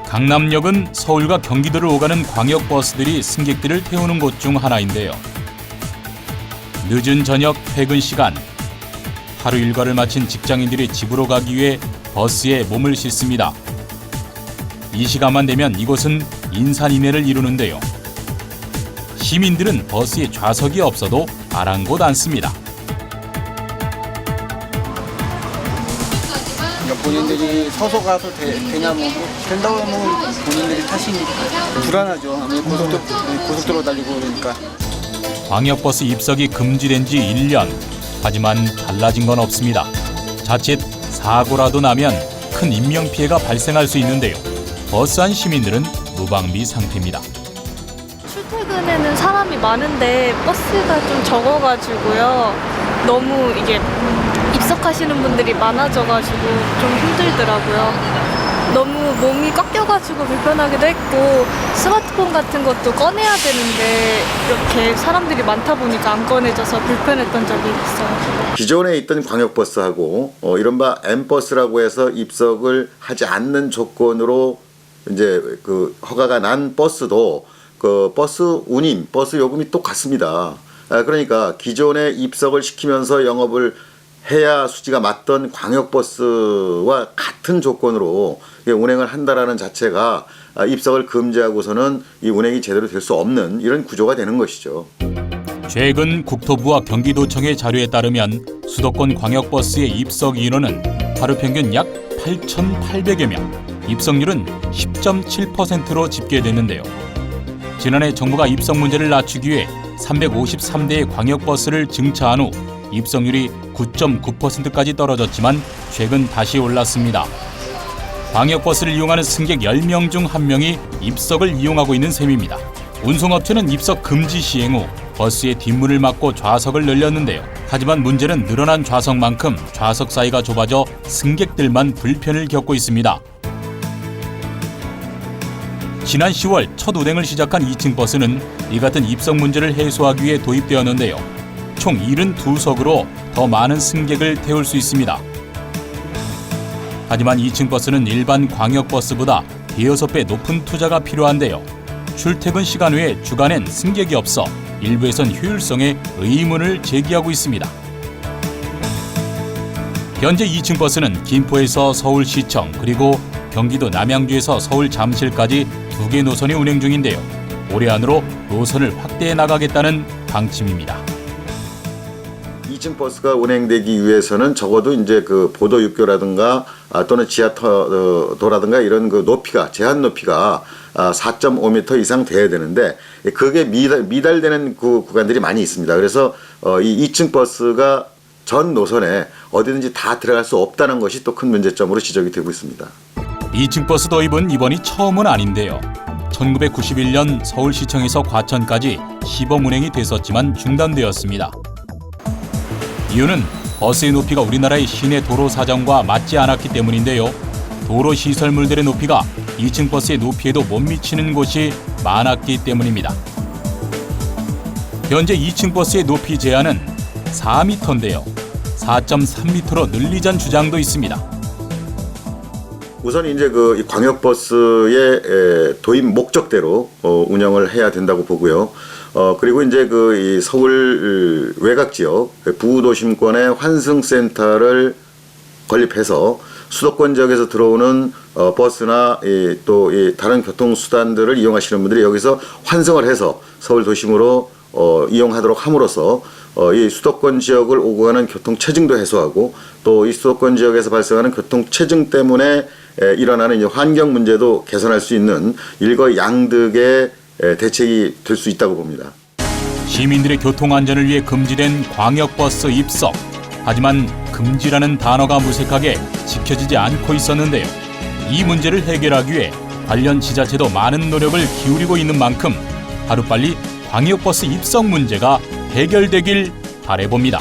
강남역은 서울과 경기도를 오가는 광역버스들이 승객들을 태우는 곳 중 하나인데요. 늦은 저녁 퇴근 시간, 하루 일과를 마친 직장인들이 집으로 가기 위해 버스에 몸을 싣습니다. 이 시간만 되면 이곳은 인산인해를 이루는데요. 시민들은 버스에 좌석이 없어도 아랑곳 앉습니다. 본인들이 서서 가도 되냐 뭐 된다고 하면 본인들이 타시니까 불안하죠. 아무래도 고속도로 달리고 그러니까. 광역버스 입석이 금지된 지 1년. 하지만 달라진 건 없습니다. 자칫 사고라도 나면 큰 인명피해가 발생할 수 있는데요. 버스 안 시민들은 무방비 상태입니다. 출퇴근에는 사람이 많은데 버스가 좀 적어가지고요. 너무 이게 입석하시는 분들이 많아져가지고 좀 힘들더라고요. 너무 몸이 꽉 껴가지고 불편하기도 했고 스마트폰 같은 것도 꺼내야 되는데 이렇게 사람들이 많다 보니까 안 꺼내져서 불편했던 적이 있어요. 기존에 있던 광역버스하고 이른바 M버스라고 해서 입석을 하지 않는 조건으로 이제 그 허가가 난 버스도 그 버스 운임, 버스 요금이 똑같습니다. 그러니까 기존에 입석을 시키면서 영업을 해야 수지가 맞던 광역버스와 같은 조건으로 운행을 한다라는 자체가 입석을 금지하고서는 이 운행이 제대로 될 수 없는 이런 구조가 되는 것이죠. 최근 국토부와 경기도청의 자료에 따르면 수도권 광역버스의 입석 인원은 하루 평균 약 8,800여 명, 입석률은 10.7%로 집계됐는데요. 지난해 정부가 입석 문제를 낮추기 위해 353대의 광역버스를 증차한 후 입석률이 9.9%까지 떨어졌지만 최근 다시 올랐습니다. 광역버스를 이용하는 승객 10명 중 1명이 입석을 이용하고 있는 셈입니다. 운송업체는 입석 금지 시행 후 버스의 뒷문을 막고 좌석을 늘렸는데요. 하지만 문제는 늘어난 좌석만큼 좌석 사이가 좁아져 승객들만 불편을 겪고 있습니다. 지난 10월 첫 운행을 시작한 2층 버스는 이 같은 입석 문제를 해소하기 위해 도입되었는데요. 총 72석으로 더 많은 승객을 태울 수 있습니다. 하지만 2층 버스는 일반 광역버스보다 대여섯 배 높은 투자가 필요한데요. 출퇴근 시간 외에 주간엔 승객이 없어 일부에선 효율성에 의문을 제기하고 있습니다. 현재 2층 버스는 김포에서 서울시청 그리고 경기도 남양주에서 서울 잠실까지 2개 노선이 운행 중인데요. 올해 안으로 노선을 확대해 나가겠다는 방침입니다. 2층 버스가 운행되기 위해서는 적어도 이제 그 보도 육교라든가 또는 지하도라든가 이런 그 높이가 제한 높이가 4.5m 이상 돼야 되는데 그게 미달되는 그 구간들이 많이 있습니다. 그래서 이 2층 버스가 전 노선에 어디든지 다 들어갈 수 없다는 것이 또 큰 문제점으로 지적이 되고 있습니다. 2층 버스 도입은 이번이 처음은 아닌데요. 1991년 서울시청에서 과천까지 시범 운행이 됐었지만 중단되었습니다. 이유는 버스의 높이가 우리나라의 시내 도로 사정과 맞지 않았기 때문인데요. 도로 시설물들의 높이가 2층 버스의 높이에도 못 미치는 곳이 많았기 때문입니다. 현재 2층 버스의 높이 제한은 4m인데요. 4.3m로 늘리자는 주장도 있습니다. 우선 이제 그 광역버스의 도입 목적대로 운영을 해야 된다고 보고요. 그리고 이제 그 이 서울 외곽 지역 부도심권의 환승센터를 건립해서 수도권 지역에서 들어오는 버스나 또 다른 교통수단들을 이용하시는 분들이 여기서 환승을 해서 서울 도심으로 이용하도록 함으로써 이 수도권 지역을 오고 가는 교통 체증도 해소하고 또 이 수도권 지역에서 발생하는 교통 체증 때문에 일어나는 환경 문제도 개선할 수 있는 일거양득의 대책이 될 수 있다고 봅니다. 시민들의 교통 안전을 위해 금지된 광역버스 입석. 하지만 금지라는 단어가 무색하게 지켜지지 않고 있었는데요. 이 문제를 해결하기 위해 관련 지자체도 많은 노력을 기울이고 있는 만큼 하루빨리 광역버스 입석 문제가 해결되길 바라봅니다.